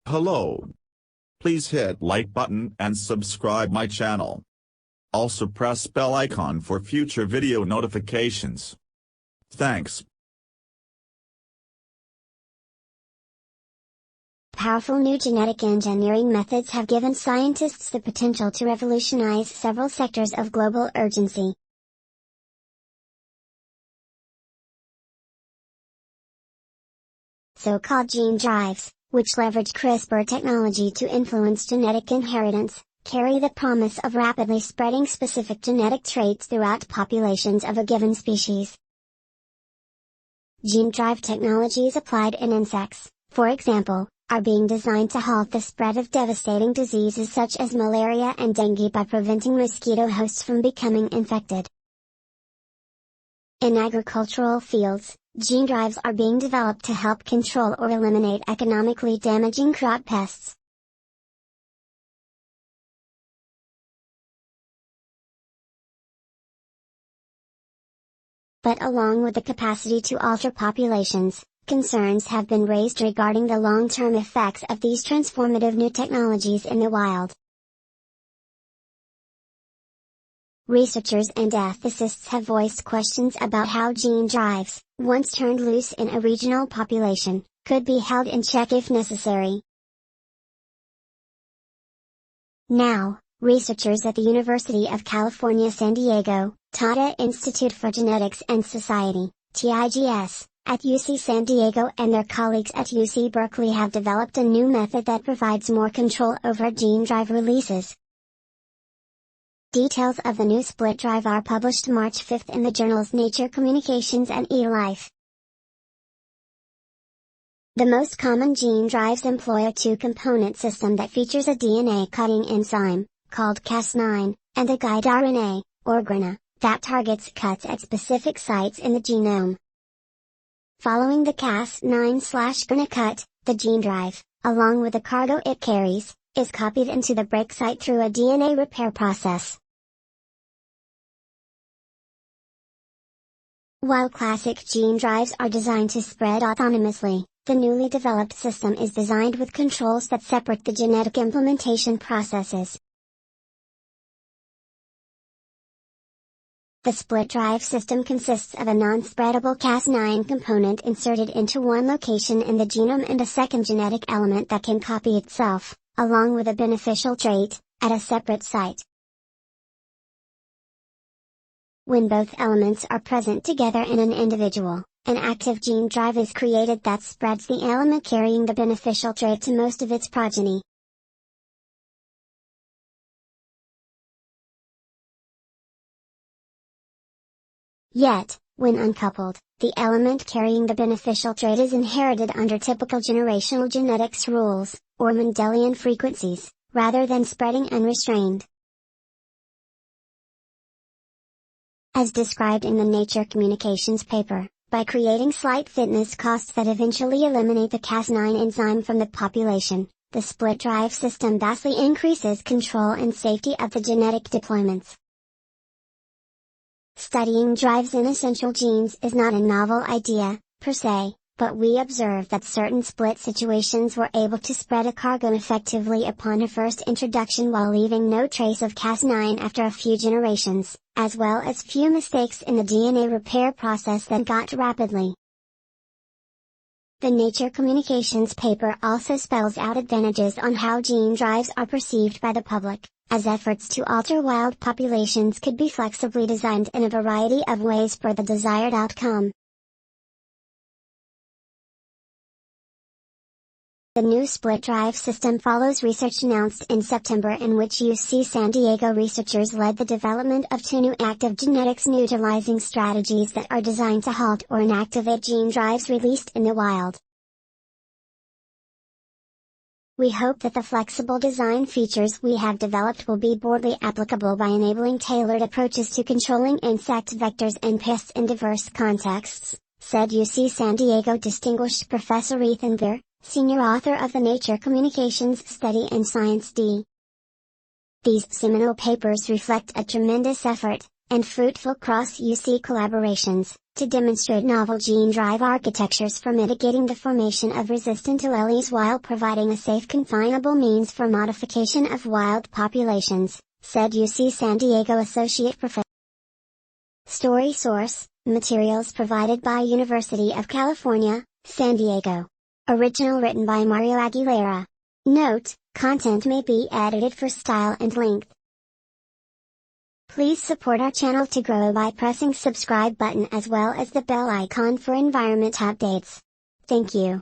Hello. Please hit like button and subscribe my channel. Also press bell icon for future video notifications. Thanks. Powerful new genetic engineering methods have given scientists the potential to revolutionize several sectors of global urgency. So-called gene drives, which leverage CRISPR technology to influence genetic inheritance, carry the promise of rapidly spreading specific genetic traits throughout populations of a given species. Gene drive technologies applied in insects, for example, are being designed to halt the spread of devastating diseases such as malaria and dengue by preventing mosquito hosts from becoming infected. In agricultural fields, gene drives are being developed to help control or eliminate economically damaging crop pests. But along with the capacity to alter populations, concerns have been raised regarding the long-term effects of these transformative new technologies in the wild. Researchers and ethicists have voiced questions about how gene drives, once turned loose in a regional population, could be held in check if necessary. Now, researchers at the University of California San Diego, Tata Institute for Genetics and Society, TIGS, at UC San Diego and their colleagues at UC Berkeley have developed a new method that provides more control over gene drive releases. Details of the new split drive are published March 5 in the journals Nature Communications and eLife. The most common gene drives employ a two-component system that features a DNA cutting enzyme, called Cas9, and a guide RNA, or GRNA, that targets cuts at specific sites in the genome. Following the Cas9/GRNA cut, the gene drive, along with the cargo it carries, is copied into the break site through a DNA repair process. While classic gene drives are designed to spread autonomously, the newly developed system is designed with controls that separate the genetic implementation processes. The split drive system consists of a non-spreadable Cas9 component inserted into one location in the genome and a second genetic element that can copy itself, along with a beneficial trait, at a separate site. When both elements are present together in an individual, an active gene drive is created that spreads the element carrying the beneficial trait to most of its progeny. Yet, when uncoupled, the element carrying the beneficial trait is inherited under typical generational genetics rules, or Mendelian frequencies, rather than spreading unrestrained. As described in the Nature Communications paper, by creating slight fitness costs that eventually eliminate the Cas9 enzyme from the population, the split drive system vastly increases control and safety of the genetic deployments. Studying drives in essential genes is not a novel idea, per se, but we observe that certain split situations were able to spread a cargo effectively upon a first introduction while leaving no trace of Cas9 after a few generations, as well as few mistakes in the DNA repair process that got rapidly. The Nature Communications paper also spells out advantages on how gene drives are perceived by the public, as efforts to alter wild populations could be flexibly designed in a variety of ways for the desired outcome. The new split drive system follows research announced in September in which UC San Diego researchers led the development of two new active genetics neutralizing strategies that are designed to halt or inactivate gene drives released in the wild. We hope that the flexible design features we have developed will be broadly applicable by enabling tailored approaches to controlling insect vectors and pests in diverse contexts, said UC San Diego distinguished Professor Ethan Beer, senior author of the Nature Communications study and Science D. These seminal papers reflect a tremendous effort, and fruitful cross-UC collaborations, to demonstrate novel gene drive architectures for mitigating the formation of resistant alleles while providing a safe confinable means for modification of wild populations, said UC San Diego Associate Professor. Story source, materials provided by University of California, San Diego. Original written by Mario Aguilera. Note, content may be edited for style and length. Please support our channel to grow by pressing subscribe button as well as the bell icon for environment updates. Thank you.